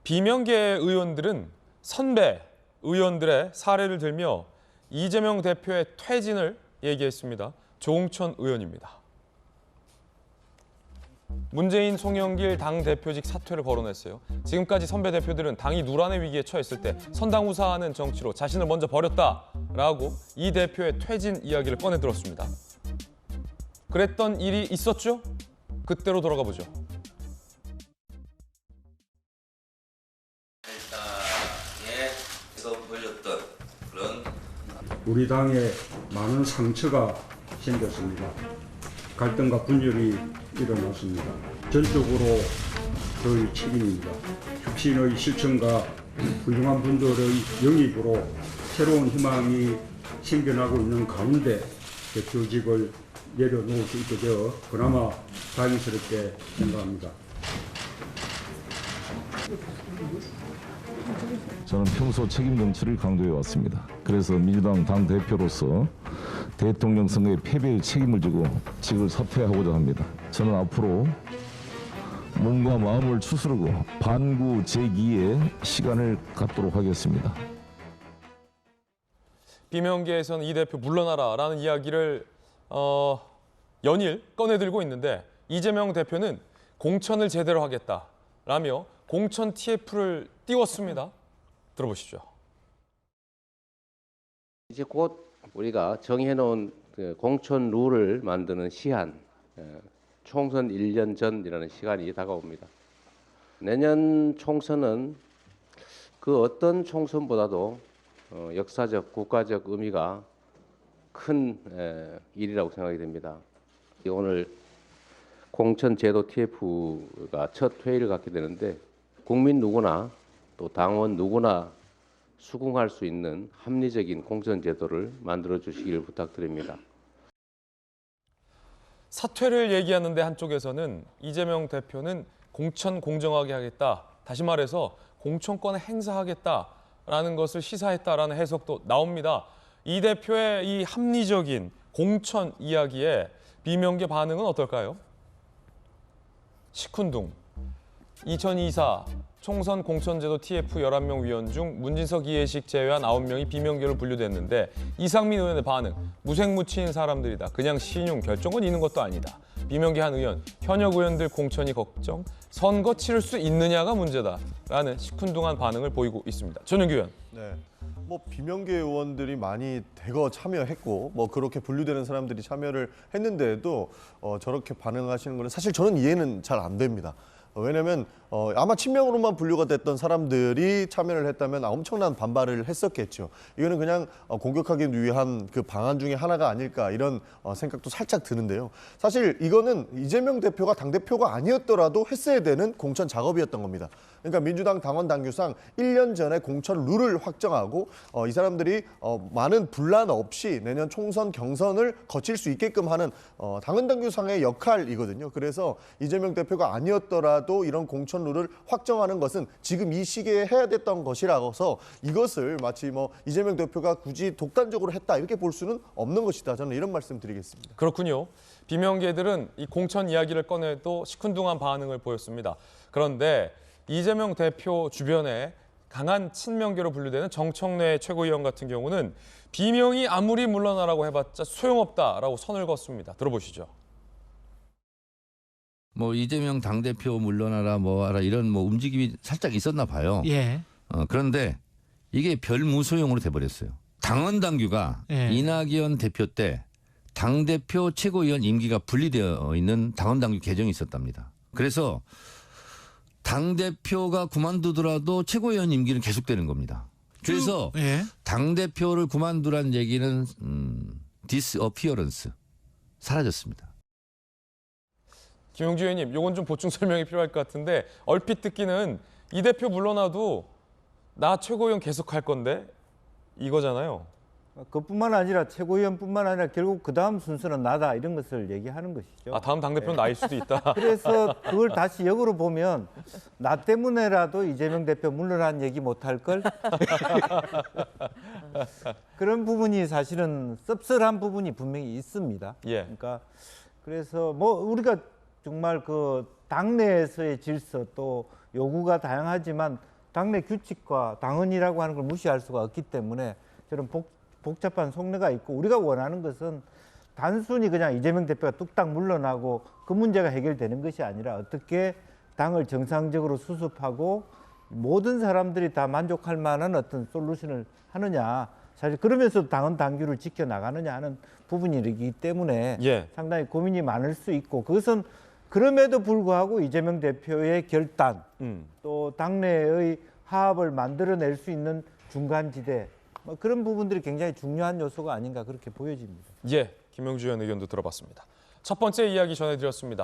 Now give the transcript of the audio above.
비명계 의원들은 선배 의원들의 사례를 들며 이재명 대표의 퇴진을 얘기했습니다. 조홍천 의원입니다. 문재인, 송영길 당대표직 사퇴를 거론했어요. 지금까지 선배 대표들은 당이 누란의 위기에 처했을 때 선당우사하는 정치로 자신을 먼저 버렸다라고 이 대표의 퇴진 이야기를 꺼내들었습니다. 그랬던 일이 있었죠? 그때로 돌아가 보죠. 벌였던 그런 우리 당에 많은 상처가 생겼습니다. 갈등과 분열이 일어났습니다. 전적으로 저희 책임입니다. 혁신의 실천과 훌륭한 분들의 영입으로 새로운 희망이 생겨나고 있는 가운데 대표직을 내려놓을 수 있게 되어 그나마 다행스럽게 생각합니다. 저는 평소 책임 정치를 강조해 왔습니다. 그래서 민주당 당대표로서 대통령 선거의 패배의 책임을 지고 직을 사퇴하고자 합니다. 저는 앞으로 몸과 마음을 추스르고 반구 재기의 시간을 갖도록 하겠습니다. 비명계에서는 이 대표 물러나라라는 이야기를 연일 꺼내들고 있는데 이재명 대표는 공천을 제대로 하겠다라며 공천 TF를 띄웠습니다. 들어보시죠. 이제 곧 우리가 정해놓은 그 공천 룰을 만드는 시한, 총선 1년 전이라는 시간이 다가옵니다. 내년 총선은 그 어떤 총선보다도 역사적, 국가적 의미가 큰 일이라고 생각이 됩니다. 오늘 공천제도 TF가 첫 회의를 갖게 되는데 국민 누구나 또 당원 누구나 수긍할 수 있는 합리적인 공천제도를 만들어 주시기를 부탁드립니다. 사퇴를 얘기하는데 한쪽에서는 이재명 대표는 공천 공정하게 하겠다. 다시 말해서 공천권을 행사하겠다라는 것을 시사했다라는 해석도 나옵니다. 이 대표의 이 합리적인 공천 이야기에 비명계 반응은 어떨까요? 시큰둥 2024 총선 공천제도 TF 11명 위원 중 문진석, 이해식 제외한 9명이 비명계로 분류됐는데 이상민 의원의 반응, 무색무취인 사람들이다. 그냥 신용, 결정은 있는 것도 아니다. 비명계 한 의원, 현역 의원들 공천이 걱정, 선거 치를 수 있느냐가 문제다. 라는 시큰둥한 반응을 보이고 있습니다. 전용기 의원. 네. 비명계 의원들이 많이 대거 참여했고 그렇게 분류되는 사람들이 참여를 했는데도 저렇게 반응하시는 거는 사실 저는 이해는 잘 안 됩니다. 왜냐하면 아마 친명으로만 분류가 됐던 사람들이 참여를 했다면 엄청난 반발을 했었겠죠. 이거는 그냥 공격하기 위한 그 방안 중에 하나가 아닐까 이런 생각도 살짝 드는데요. 사실 이거는 이재명 대표가 당대표가 아니었더라도 했어야 되는 공천 작업이었던 겁니다. 그러니까 민주당 당원 당규상 1년 전에 공천 룰을 확정하고 이 사람들이 많은 분란 없이 내년 총선 경선을 거칠 수 있게끔 하는 당원 당규상의 역할이거든요. 그래서 이재명 대표가 아니었더라도 이런 공천 룰을 확정하는 것은 지금 이 시기에 해야 됐던 것이라서 이것을 마치 이재명 대표가 굳이 독단적으로 했다 이렇게 볼 수는 없는 것이다. 저는 이런 말씀 드리겠습니다. 그렇군요. 비명계들은 이 공천 이야기를 꺼내도 시큰둥한 반응을 보였습니다. 그런데 이재명 대표 주변에 강한 친명계로 분류되는 정청래 최고위원 같은 경우는 비명이 아무리 물러나라고 해봤자 소용없다라고 선을 걷습니다. 들어보시죠. 이재명 당대표 물러나라 하라 이런 움직임이 살짝 있었나 봐요. 예. 그런데 이게 별무소용으로 돼버렸어요. 당원 당규가 이낙연 대표 때 당대표 최고위원 임기가 분리되어 있는 당원 당규 개정이 있었답니다. 그래서 당대표가 그만두더라도 최고위원 임기는 계속되는 겁니다. 그래서 당대표를 그만두란 얘기는 disappearance, 사라졌습니다. 김용주 의원님, 이건 좀 보충 설명이 필요할 것 같은데 얼핏 듣기는 이 대표 물러나도 나 최고위원 계속할 건데 이거잖아요. 그뿐만 아니라 최고위원뿐만 아니라 결국 그 다음 순서는 나다 이런 것을 얘기하는 것이죠. 다음 당대표는 나일 수도 있다. 그래서 그걸 다시 역으로 보면 나 때문에라도 이재명 대표 물러난 얘기 못할 걸 그런 부분이 사실은 씁쓸한 부분이 분명히 있습니다. 그러니까 그래서 우리가 정말 그 당내에서의 질서 또 요구가 다양하지만 당내 규칙과 당헌이라고 하는 걸 무시할 수가 없기 때문에 저런 복잡한 속내가 있고, 우리가 원하는 것은 단순히 그냥 이재명 대표가 뚝딱 물러나고 그 문제가 해결되는 것이 아니라 어떻게 당을 정상적으로 수습하고 모든 사람들이 다 만족할 만한 어떤 솔루션을 하느냐, 사실 그러면서도 당헌 당규를 지켜나가느냐 하는 부분이기 때문에 예. 상당히 고민이 많을 수 있고, 그것은 그럼에도 불구하고 이재명 대표의 결단, 또 당내의 화합을 만들어낼 수 있는 중간지대, 뭐 그런 부분들이 굉장히 중요한 요소가 아닌가 그렇게 보여집니다. 예, 김영주 의원 의견도 들어봤습니다. 첫 번째 이야기 전해드렸습니다.